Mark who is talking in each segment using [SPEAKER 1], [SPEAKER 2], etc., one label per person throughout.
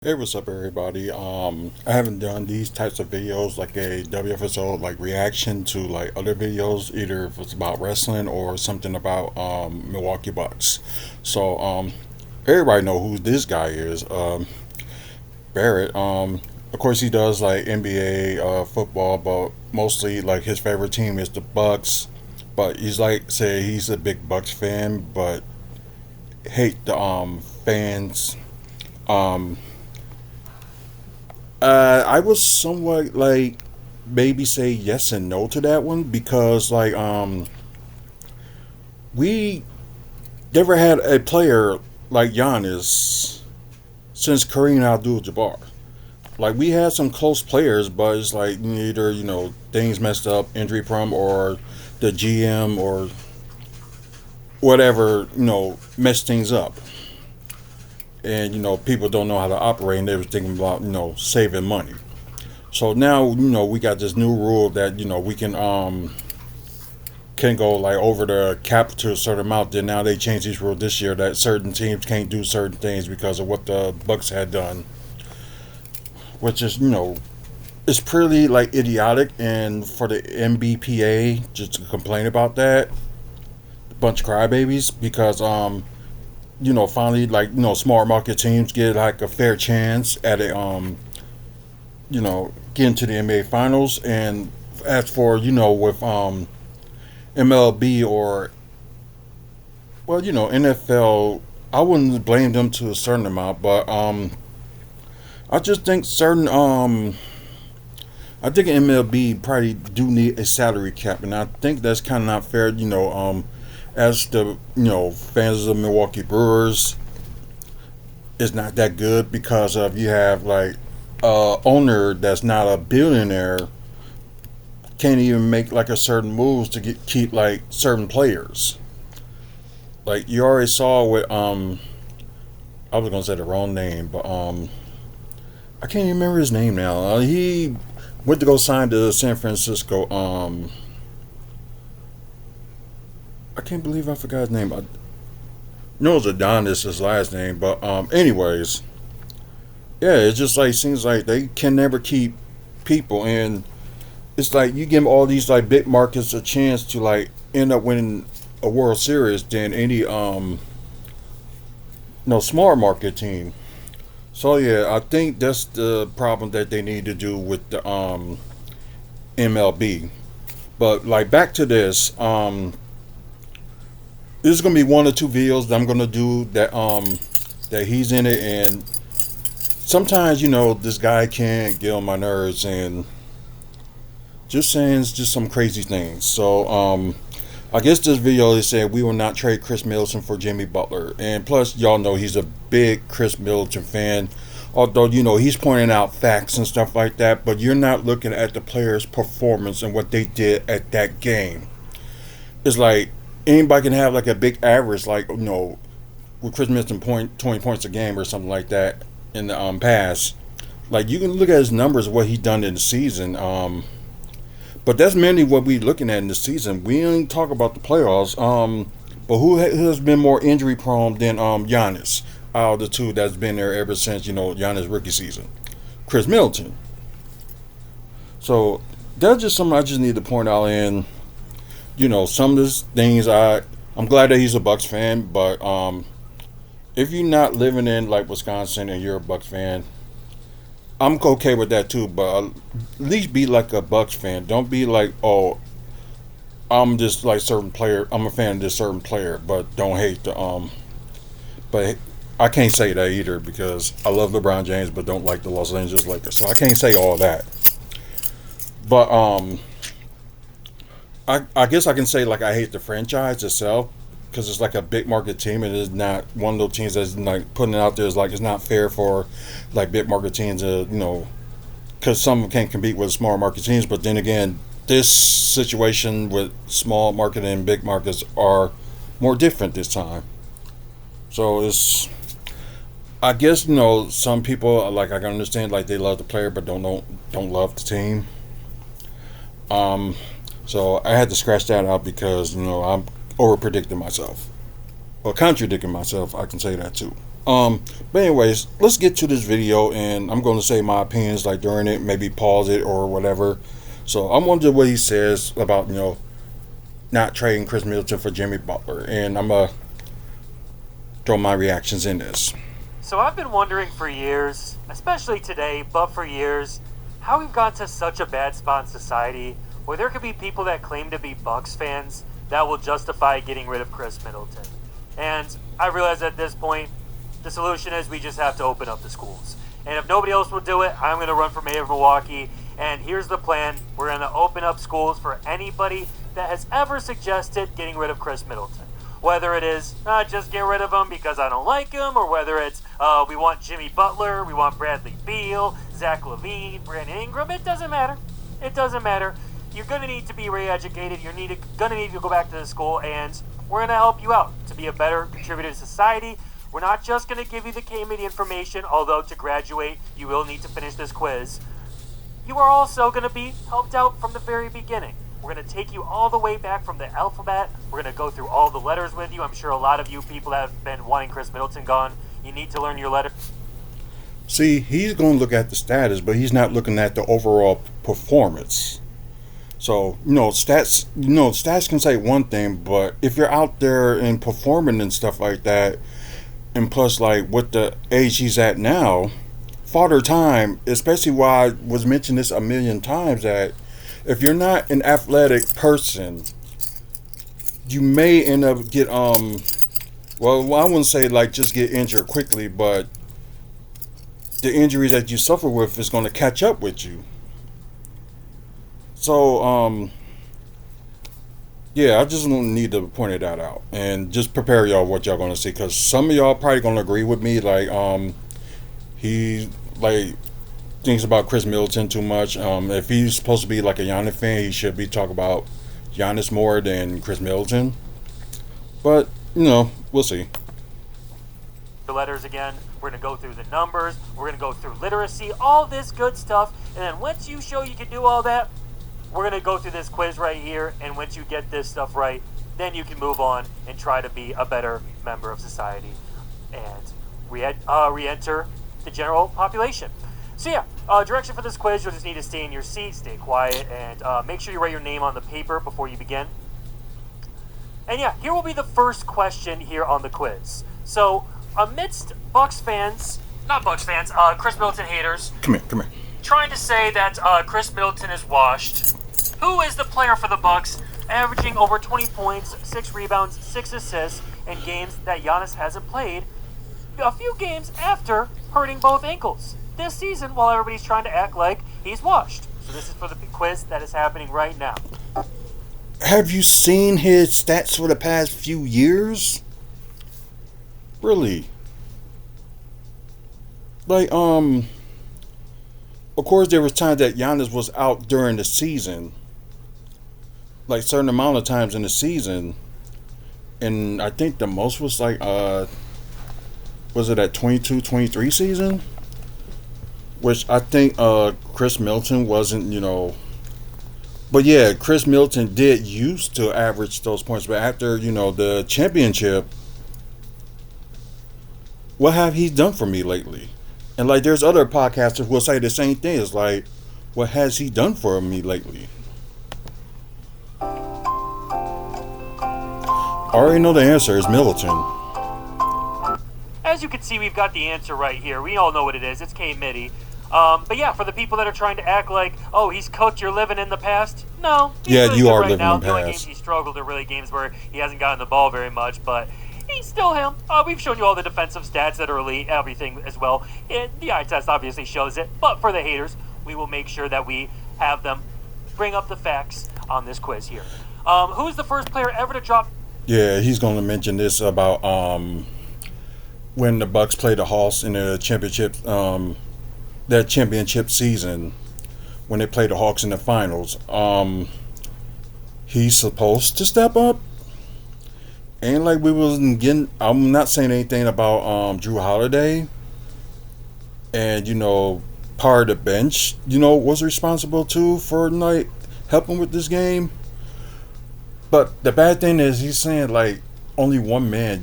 [SPEAKER 1] Hey, what's up, everybody? I haven't done these types of videos like a WFSO like reaction to like other videos, either if it's about wrestling or something about Milwaukee Bucks. So everybody know who this guy is. Barrett. Of course, he does like NBA football, but mostly like his favorite team is the Bucks. But he's like say he's a big Bucks fan, but hate the fans. Um, I was somewhat like maybe say yes and no to that one because we never had a player like Giannis since Kareem Abdul-Jabbar. Like we had some close players, but it's like either things messed up, injury prone, or the GM or whatever messed things up, and people don't know how to operate, and they were thinking about saving money. So now we got this new rule that we can go like over the cap to a certain amount. Then now they changed these rules this year that certain teams can't do certain things because of what the Bucks had done, which is it's pretty like idiotic. And for the MBPA just to complain about that, a bunch of crybabies because finally like smart market teams get like a fair chance at a getting to the NBA finals. And as for with MLB or NFL, I wouldn't blame them to a certain amount, but I just think certain I think MLB probably do need a salary cap, and I think that's kind of not fair. As the fans of the Milwaukee Brewers, it's not that good because of you have like owner that's not a billionaire can't even make like a certain moves to keep like certain players. Like you already saw with I was gonna say the wrong name, but I can't even remember his name now. He went to go sign to San Francisco. I can't believe I forgot his name. I know it's Adonis, his last name, but anyways, yeah, it just like seems like they can never keep people, and it's like you give all these like big markets a chance to like end up winning a World Series than any no small market team. So yeah, I think that's the problem that they need to do with the MLB. But like back to this, this is gonna be one or two videos that I'm gonna do that he's in it, and sometimes this guy can't get on my nerves and just saying just some crazy things. So I guess this video is saying we will not trade Khris Middleton for Jimmy Butler, and plus y'all know he's a big Khris Middleton fan. Although he's pointing out facts and stuff like that, but you're not looking at the players' performance and what they did at that game. It's like anybody can have like a big average, like with Khris Middleton 20 points a game or something like that in the past. Like you can look at his numbers, what he done in the season. But that's mainly what we looking at in the season. We ain't talk about the playoffs. But who has been more injury prone than Giannis out of the two that's been there ever since Giannis rookie season? Khris Middleton. So that's just something I just need to point out. And some of these things I'm glad that he's a Bucks fan, but if you're not living in like Wisconsin and you're a Bucks fan, I'm okay with that too. But at least be like a Bucks fan. Don't be like, oh, I'm just like certain player. I'm a fan of this certain player, but don't hate the But I can't say that either because I love LeBron James, but don't like the Los Angeles Lakers. So I can't say all that. But I guess I can say like I hate the franchise itself because it's like a big market team, and it's not one of those teams that's like putting it out there is like it's not fair for like big market teams to because some can't compete with small market teams. But then again, this situation with small market and big markets are more different this time. So it's I guess some people like I can understand like they love the player but don't love the team. Um, so I had to scratch that out because I'm over predicting myself or contradicting myself. I can say that too. But anyways, let's get to this video, and I'm going to say my opinions like during it, maybe pause it or whatever. So I'm wondering what he says about not trading Khris Middleton for Jimmy Butler, and I'm gonna throw my reactions in this.
[SPEAKER 2] So I've been wondering for years, especially today, but for years, how we've gotten to such a bad spot in society where there could be people that claim to be Bucks fans that will justify getting rid of Khris Middleton. And I realize at this point, the solution is we just have to open up the schools. And if nobody else will do it, I'm going to run for mayor of Milwaukee. And here's the plan. We're going to open up schools for anybody that has ever suggested getting rid of Khris Middleton. Whether it is just get rid of him because I don't like him, or whether it's we want Jimmy Butler, we want Bradley Beal, Zach LaVine, Brandon Ingram, it doesn't matter. It doesn't matter. You're going to need to be re-educated. You're going to need to go back to the school, and we're going to help you out to be a better contributor to society. We're not just going to give you the K-Media information, although to graduate, you will need to finish this quiz. You are also going to be helped out from the very beginning. We're going to take you all the way back from the alphabet. We're going to go through all the letters with you. I'm sure a lot of you people that have been wanting Khris Middleton gone, you need to learn your letters.
[SPEAKER 1] See, he's going to look at the status, but he's not looking at the overall performance. So, stats can say one thing, but if you're out there and performing and stuff like that, and plus, like, with the age he's at now, Father Time, especially why I was mentioning this a million times, that if you're not an athletic person, you may end up well, I wouldn't say like just get injured quickly, but the injuries that you suffer with is going to catch up with you. So, yeah, I just need to point that out and just prepare y'all what y'all going to see, because some of y'all probably going to agree with me, like, he, like, thinks about Khris Middleton too much. If he's supposed to be like a Giannis fan, he should be talking about Giannis more than Khris Middleton. But, we'll see.
[SPEAKER 2] The letters again. We're going to go through the numbers. We're going to go through literacy, all this good stuff. And then once you show you can do all that, we're going to go through this quiz right here. And once you get this stuff right, then you can move on and try to be a better member of society and re-enter the general population. So yeah, direction for this quiz, you'll just need to stay in your seat, stay quiet, and make sure you write your name on the paper before you begin. And yeah, here will be the first question here on the quiz. So, amidst Khris Middleton haters,
[SPEAKER 1] Come here.
[SPEAKER 2] trying to say that Khris Middleton is washed, who is the player for the Bucks averaging over 20 points, 6 rebounds, 6 assists in games that Giannis hasn't played a few games after hurting both ankles this season, while everybody's trying to act like he's washed? So this is for the quiz that is happening right now.
[SPEAKER 1] Have you seen his stats for the past few years? Really? Like, of course there was times that Giannis was out during the season, like certain amount of times in the season, and I think the most was like, was it at 22-23 season? Which I think Khris Middleton wasn't, But yeah, Khris Middleton did used to average those points. But after, the championship, what have he done for me lately? And like, there's other podcasters who will say the same thing. It's like, what has he done for me lately? I already know the answer is Middleton.
[SPEAKER 2] As you can see, we've got the answer right here. We all know what it is. It's K-Midi. But yeah, for the people that are trying to act like, oh, he's cooked your living in the past. No.
[SPEAKER 1] Yeah,
[SPEAKER 2] really
[SPEAKER 1] you are
[SPEAKER 2] right
[SPEAKER 1] living
[SPEAKER 2] now.
[SPEAKER 1] in the
[SPEAKER 2] The only
[SPEAKER 1] past.
[SPEAKER 2] games he struggled are really games where he hasn't gotten the ball very much, but he's still him. We've shown you all the defensive stats that are elite, everything as well. The eye test obviously shows it, but for the haters, we will make sure that we have them bring up the facts on this quiz here. Who's the first player ever to drop?
[SPEAKER 1] Yeah, he's going to mention this about when the Bucks played the Hawks in the championship, that championship season, when they played the Hawks in the finals. He's supposed to step up, and like we wasn't getting. I'm not saying anything about Drew Holiday, and part of the bench, was responsible too for like helping with this game. But the bad thing is he's saying like only one man,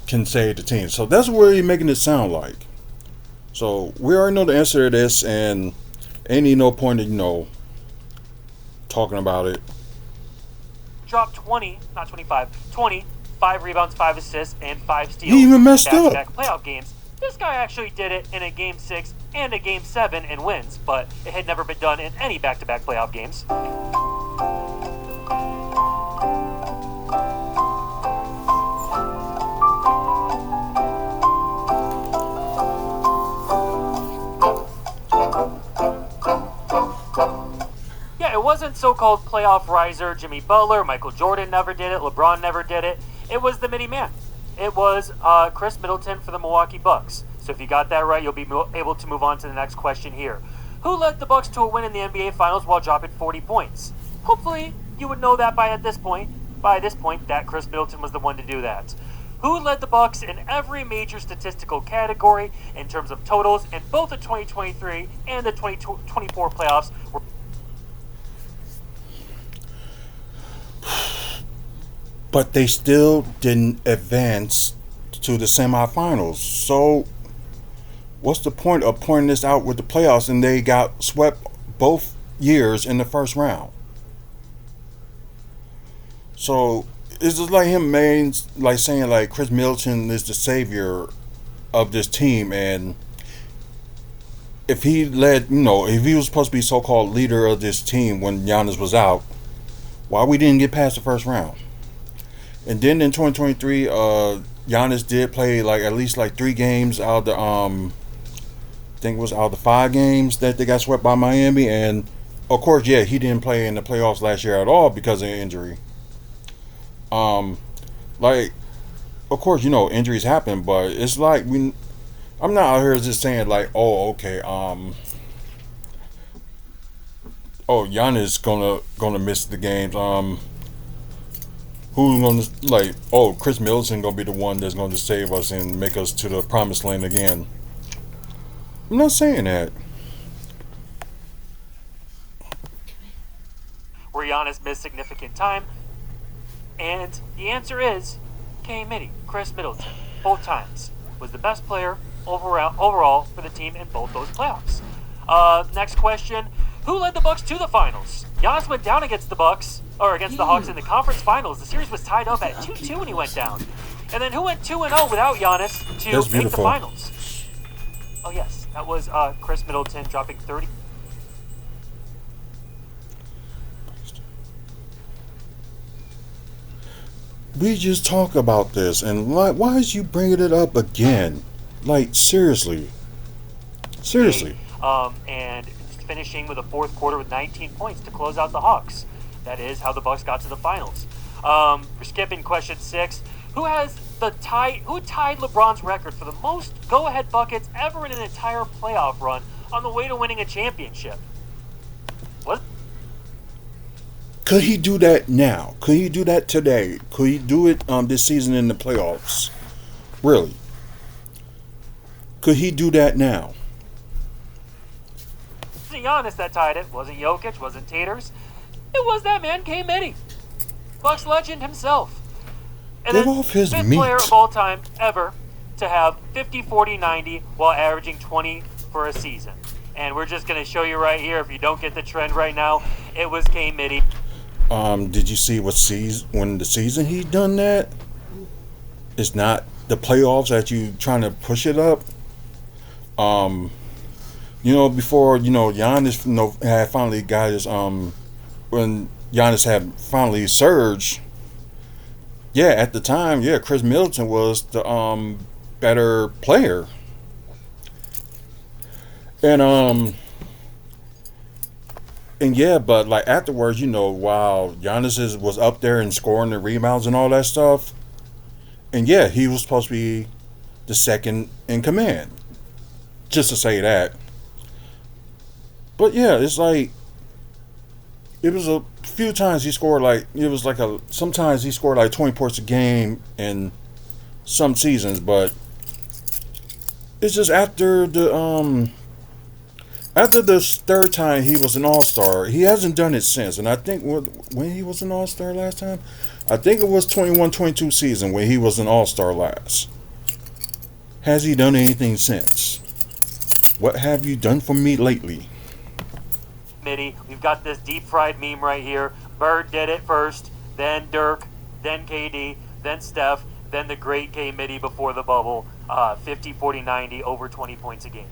[SPEAKER 1] can save the team. So that's what you're making it sound like. So we already know the answer to this, and ain't no point in talking about it.
[SPEAKER 2] Dropped 20, not 25, 20, 5 rebounds, 5 assists, and 5 steals.
[SPEAKER 1] He even messed up.
[SPEAKER 2] Back-to-back playoff games. This guy actually did it in a Game 6 and a Game 7 and wins, but it had never been done in any back-to-back playoff games. It wasn't so-called playoff riser Jimmy Butler, Michael Jordan never did it, LeBron never did it. It was the mini-man. It was Khris Middleton for the Milwaukee Bucks. So if you got that right, you'll be able to move on to the next question here. Who led the Bucks to a win in the NBA Finals while dropping 40 points? Hopefully, you would know that by this point, that Khris Middleton was the one to do that. Who led the Bucks in every major statistical category in terms of totals in both the 2023 and the 2024 playoffs?
[SPEAKER 1] But they still didn't advance to the semifinals. So what's the point of pointing this out with the playoffs, and they got swept both years in the first round? So it's just like him saying like Khris Middleton is the savior of this team, and if he led, if he was supposed to be so-called leader of this team when Giannis was out, why we didn't get past the first round? And then in 2023, Giannis did play at least 3 games out of the I think it was out of the 5 games that they got swept by Miami, and of course, he didn't play in the playoffs last year at all because of injury. Of course, injuries happen, but it's like I'm not out here just saying Giannis gonna miss the games. Who's gonna Khris Middleton gonna be the one that's gonna save us and make us to the promised land again? I'm not saying that.
[SPEAKER 2] Where Giannis missed significant time, and the answer is K-Mitty, Khris Middleton, both times was the best player overall for the team in both those playoffs. Next question: who led the Bucks to the finals? Giannis went down against the Bucks. Or against the Hawks in the conference finals. The series was tied up at 2-2 when he went down. And then who went 2-0 without Giannis to make the finals? Oh yes, that was Khris Middleton dropping 30.
[SPEAKER 1] We just talk about this, and why is you bringing it up again? Seriously.
[SPEAKER 2] And finishing with a fourth quarter with 19 points to close out the Hawks. That is how the Bucks got to the finals. We're skipping question 6. Who tied LeBron's record for the most go-ahead buckets ever in an entire playoff run on the way to winning a championship? What?
[SPEAKER 1] Could he do that now? Could he do that today? Could he do it this season in the playoffs? Really? Could he do that now?
[SPEAKER 2] It wasn't Giannis that tied it. Wasn't Jokic. Wasn't Taters. It was that man, K-Mitty. Bucks legend himself. And
[SPEAKER 1] Get off his
[SPEAKER 2] fifth
[SPEAKER 1] meat.
[SPEAKER 2] player of all time ever to have 50, 40, 90 while averaging 20 for a season. And we're just going to show you right here, if you don't get the trend right now, it was K-Mitty.
[SPEAKER 1] Did you see when the season he done that? It's not the playoffs that you trying to push it up. Before, Giannis, had finally got his, when Giannis had finally surged, at the time, Khris Middleton was the better player. And but afterwards, while Giannis was up there and scoring the rebounds and all that stuff, and he was supposed to be the second in command. Just to say that. But it's it was a few times he scored sometimes he scored 20 points a game in some seasons, but it's just after the third time he was an all-star, he hasn't done it since. And I think when he was an all-star last time, I think it was 21-22 season when he was an all-star last. Has he done anything since? What have you done for me lately?
[SPEAKER 2] We've got this deep fried meme right here. Bird did it first, then Dirk, then KD, then Steph, then the great K Mitty before the bubble. 50, 40, 90, over 20 points a game.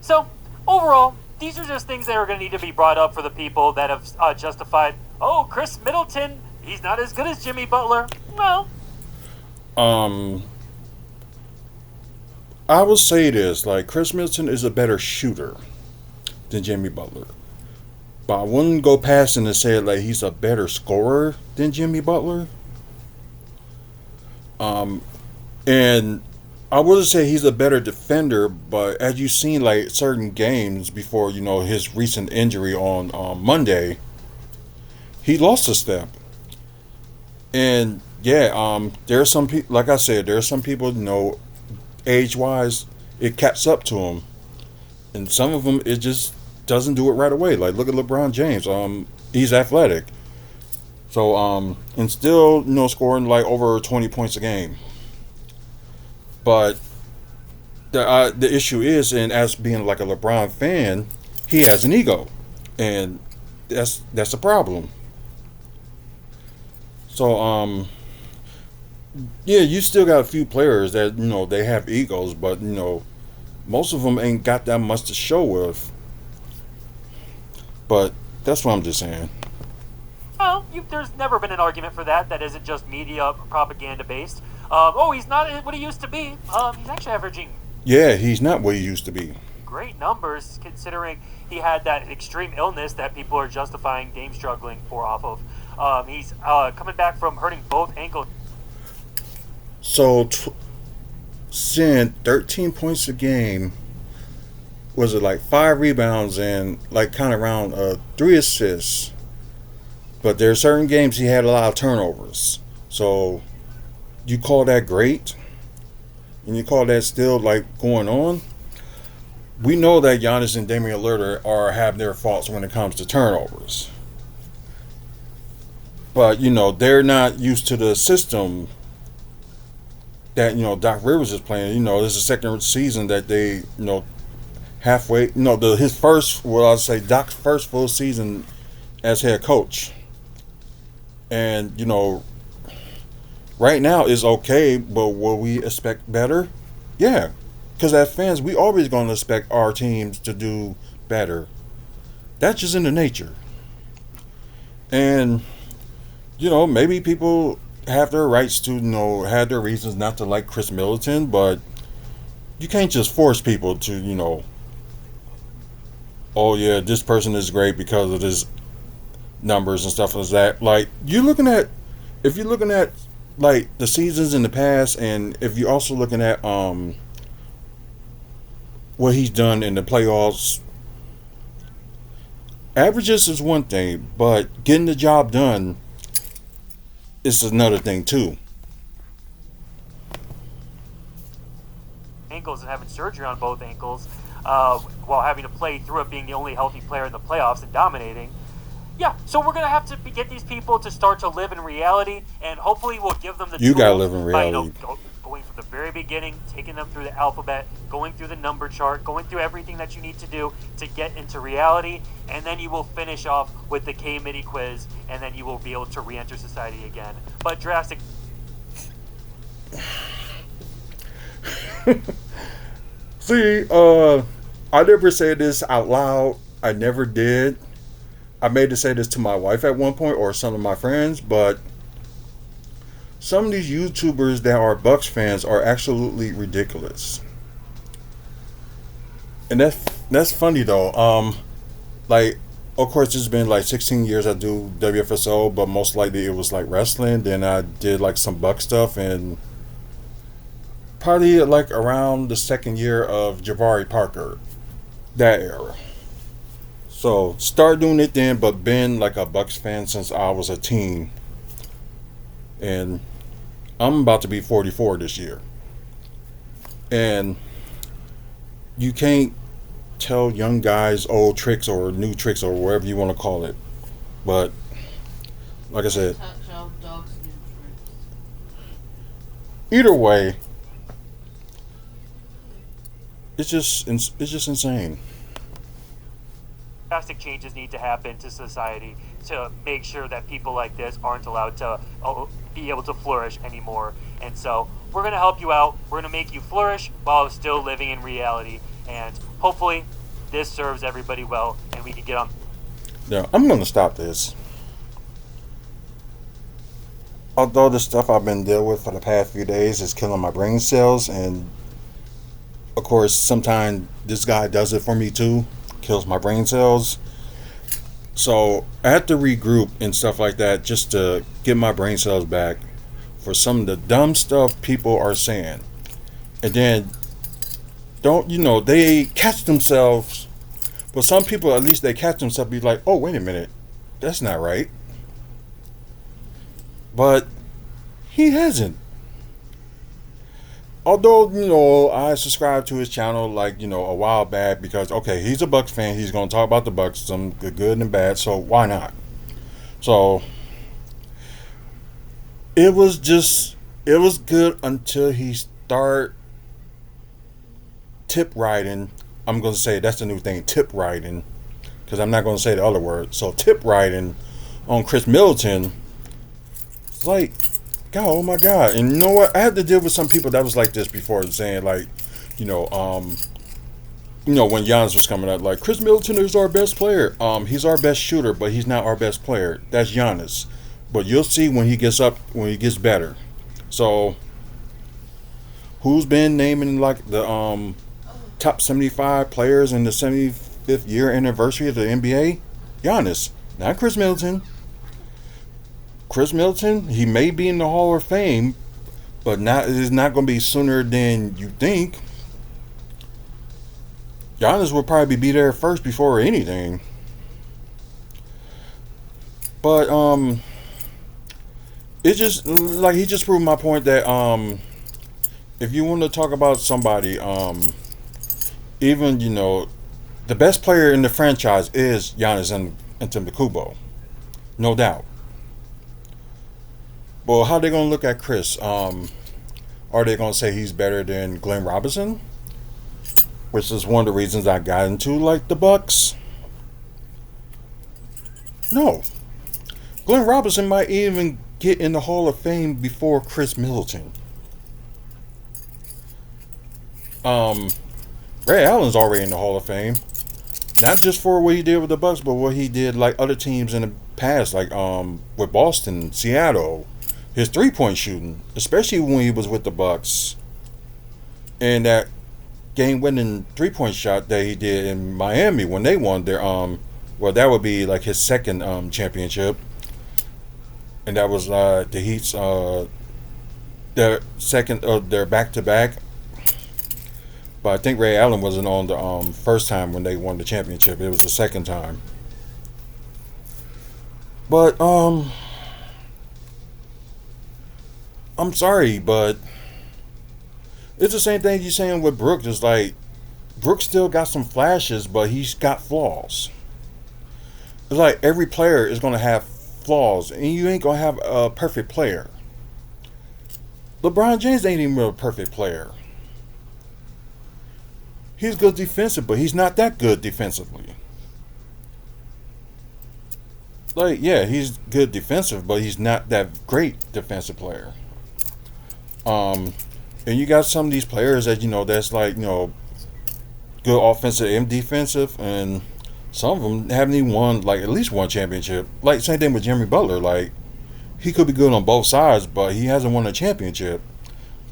[SPEAKER 2] So, overall, these are just things that are going to need to be brought up for the people that have justified, oh, Khris Middleton, he's not as good as Jimmy Butler. Well,
[SPEAKER 1] I will say this, like, Khris Middleton is a better shooter than Jimmy Butler. But I wouldn't go past him and say, like, he's a better scorer than Jimmy Butler. And I wouldn't say he's a better defender, but as you've seen, like, certain games before, his recent injury on Monday, he lost a step. And, yeah, there are some people, like I said, there are some people, age-wise, it catches up to him. And some of them, it just doesn't do it right away. Like, look at LeBron James. He's athletic. So, and still, scoring, like, over 20 points a game. But the issue is, and as being like a LeBron fan, he has an ego, and that's a problem. So yeah, you still got a few players that they have egos, but most of them ain't got that much to show with. But that's what I'm just saying.
[SPEAKER 2] Well, there's never been an argument for that isn't just media propaganda based. He's not what he used to be. He's actually averaging.
[SPEAKER 1] Yeah, he's not what he used to be.
[SPEAKER 2] Great numbers considering he had that extreme illness that people are justifying Dame struggling for off of. He's coming back from hurting both ankles.
[SPEAKER 1] So, seeing 13 points a game, was it like 5 rebounds and like kind of around 3 assists? But there are certain games he had a lot of turnovers. So, you call that great? And you call that still like going on? We know that Giannis and Damian Lillard are have their faults when it comes to turnovers. But, they're not used to the system that, Doc Rivers is playing. This is the second season that they, halfway, his first, well, I'd say Doc's first full season as head coach. And, right now is okay, but will we expect better? Yeah. Because as fans, we always going to expect our teams to do better. That's just in the nature. And, maybe people have their rights to, have their reasons not to like Khris Middleton, but you can't just force people to, oh yeah, this person is great because of his numbers and stuff like that. Like, if you're looking at like the seasons in the past, and if you're also looking at what he's done in the playoffs, averages is one thing, but getting the job done is another thing too.
[SPEAKER 2] Ankles and having surgery on both ankles, while having to play through it, being the only healthy player in the playoffs and dominating. Yeah, so we're going to have to get these people to start to live in reality, and hopefully we'll give them the tools.
[SPEAKER 1] You got to live in reality.
[SPEAKER 2] By, going from the very beginning, taking them through the alphabet, going through the number chart, going through everything that you need to do to get into reality, and then you will finish off with the K-Midi quiz, and then you will be able to re-enter society again. But drastic...
[SPEAKER 1] See, I never said this out loud. I never did. I made to say this to my wife at one point, or some of my friends, but some of these YouTubers that are Bucks fans are absolutely ridiculous. And that's funny though. Like, of course, it's been like 16 years I do WFSO, but most likely it was like wrestling. Then I did like some Buck stuff, and probably like around the second year of Jabari Parker, that era. So, start doing it then, but been like a Bucks fan since I was a teen. And I'm about to be 44 this year. And you can't tell young guys old tricks or new tricks or whatever you want to call it. But, like I said, either way, it's just insane.
[SPEAKER 2] Drastic changes need to happen to society to make sure that people like this aren't allowed to be able to flourish anymore. And so we're going to help you out. We're going to make you flourish while still living in reality. And hopefully this serves everybody well and we can get on.
[SPEAKER 1] Yeah, I'm gonna stop this. Although the stuff I've been dealing with for the past few days is killing my brain cells, and of course, sometimes this guy does it for me too, kills my brain cells. So I have to regroup and stuff like that just to get my brain cells back for some of the dumb stuff people are saying. And then, don't, they catch themselves, but some people, at least they catch themselves, be like, oh, wait a minute, that's not right. But he hasn't. Although, I subscribed to his channel like, a while back because, okay, he's a Bucks fan. He's going to talk about the Bucks, some good and bad. So why not? So it was good until he started tip riding. I'm going to say that's the new thing, tip riding, because I'm not going to say the other word. So tip riding on Khris Middleton. It's like, God, oh my God. And you know what? I had to deal with some people that was like this before, saying like, when Giannis was coming up, like Khris Middleton is our best player. He's our best shooter, but he's not our best player. That's Giannis. But you'll see when he gets better. So, who's been naming like the top 75 players in the 75th year anniversary of the NBA? Giannis, not Khris Middleton. Khris Middleton, he may be in the Hall of Fame, but it's not going to be sooner than you think. Giannis will probably be there first before anything. But it's just like he just proved my point that if you want to talk about somebody, even the best player in the franchise is Giannis Antetokounmpo, no doubt. Well, how are they going to look at Khris? Are they going to say he's better than Glenn Robinson? Which is one of the reasons I got into like the Bucks. No. Glenn Robinson might even get in the Hall of Fame before Khris Middleton. Ray Allen's already in the Hall of Fame. Not just for what he did with the Bucks, but what he did like other teams in the past, like with Boston, Seattle. His 3-point shooting, especially when he was with the Bucks, and that game-winning 3-point shot that he did in Miami when they won their that would be like his second championship, and that was the Heat's their second their back-to-back. But I think Ray Allen wasn't on the first time when they won the championship. It was the second time. But I'm sorry, but it's the same thing you're saying with Brooks. It's like Brooks still got some flashes, but he's got flaws. It's like every player is going to have flaws, and you ain't going to have a perfect player. LeBron James ain't even a perfect player. He's good defensive, but he's not that good defensively. Like, yeah, he's good defensive, but he's not that great defensive player. And you got some of these players that that's like good offensive and defensive, and some of them haven't even won like at least one championship. Like same thing with Jimmy Butler. Like he could be good on both sides, but he hasn't won a championship.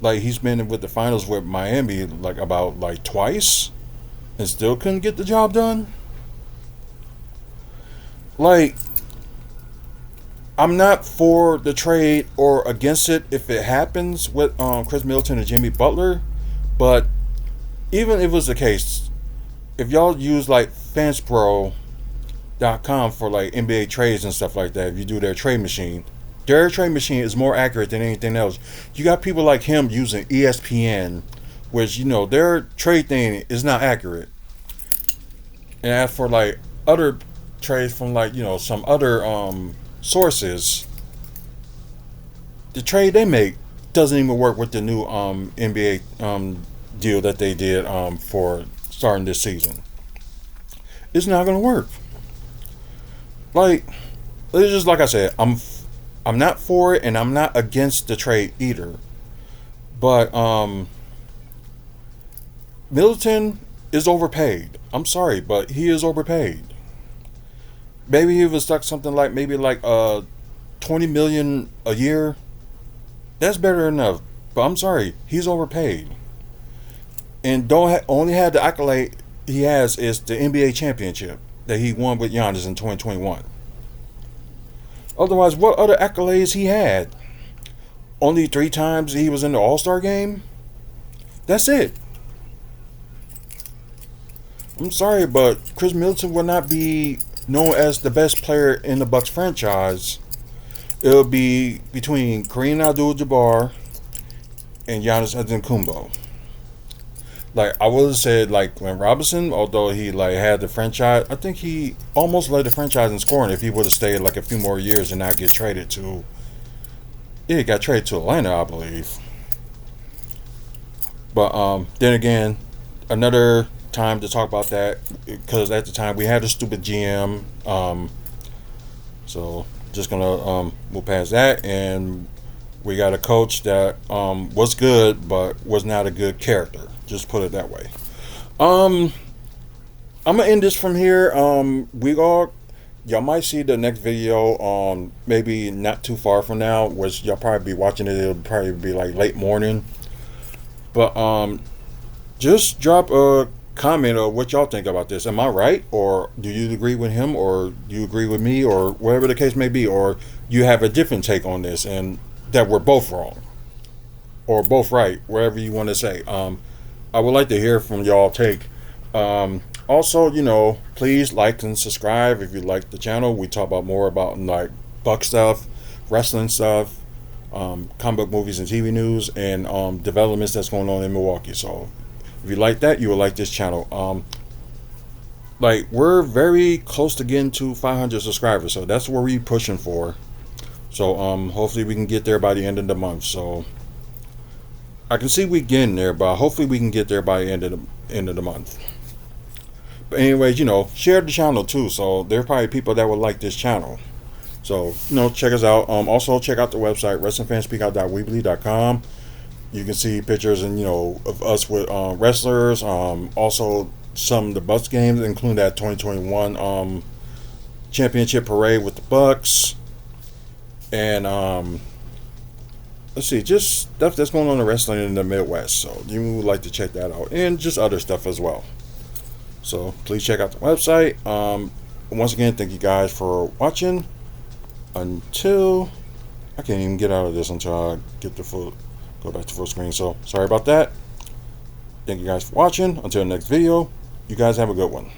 [SPEAKER 1] Like he's been with the finals with Miami like about like twice, and still couldn't get the job done. Like, I'm not for the trade or against it if it happens with Khris Middleton and Jimmy Butler, but even if it was the case, if y'all use like FanSpro.com for like NBA trades and stuff like that, if you do their trade machine, their trade machine is more accurate than anything else. You got people like him using ESPN, which their trade thing is not accurate. And as for like other trades from like some other sources, the trade they make doesn't even work with the new NBA deal that they did for starting this season. It's not going to work. Like, it's just like I said, I'm not for it, and I'm not against the trade either. But Middleton is overpaid. I'm sorry, but he is overpaid. Maybe he was stuck something like maybe like 20 million a year. That's better enough. But I'm sorry, he's overpaid. And only had the accolade he has is the NBA championship that he won with Giannis in 2021. Otherwise, what other accolades he had? Only 3 times he was in the All-Star game? That's it. I'm sorry, but Khris Middleton will not be known as the best player in the Bucks franchise. It'll be between Kareem Abdul-Jabbar and Giannis Antetokounmpo. Like, I would have said, like, when Robinson, although he like had the franchise, I think he almost led the franchise in scoring if he would have stayed like a few more years and not get traded to. Yeah, he got traded to Atlanta, I believe. But then again, another time to talk about that, because at the time we had a stupid GM. So just gonna move past that, and we got a coach that was good but was not a good character. Just put it that way. I'm gonna end this from here. Y'all might see the next video maybe not too far from now, which y'all probably be watching it. It'll probably be like late morning. But just drop a comment of what y'all think about this. Am I right, or do you agree with him, or do you agree with me, or whatever the case may be, or you have a different take on this and that we're both wrong or both right, wherever you want to say. I would like to hear from y'all take. Also, please like and subscribe if you like the channel. We talk about more about like Buck stuff, wrestling stuff, comic book movies and TV news, and developments that's going on in Milwaukee. So if you like that, you will like this channel. We're very close to getting to 500 subscribers, so that's what we're pushing for. So hopefully we can get there by the end of the month. So I can see we getting there, but hopefully we can get there by the end of the month. But anyways, share the channel too. So there are probably people that would like this channel. So check us out. Also check out the website wrestlingfanspeakout.weebly.com. You can see pictures and of us with wrestlers. Also some of the Bucks games, including that 2021 championship parade with the Bucks. And let's see, just stuff that's going on in wrestling in the Midwest. So you would like to check that out, and just other stuff as well. So please check out the website. Once again, thank you guys for watching. Until I can't even get out of this until I get go back to full screen. So sorry about that. Thank you guys for watching. Until the next video, you guys have a good one.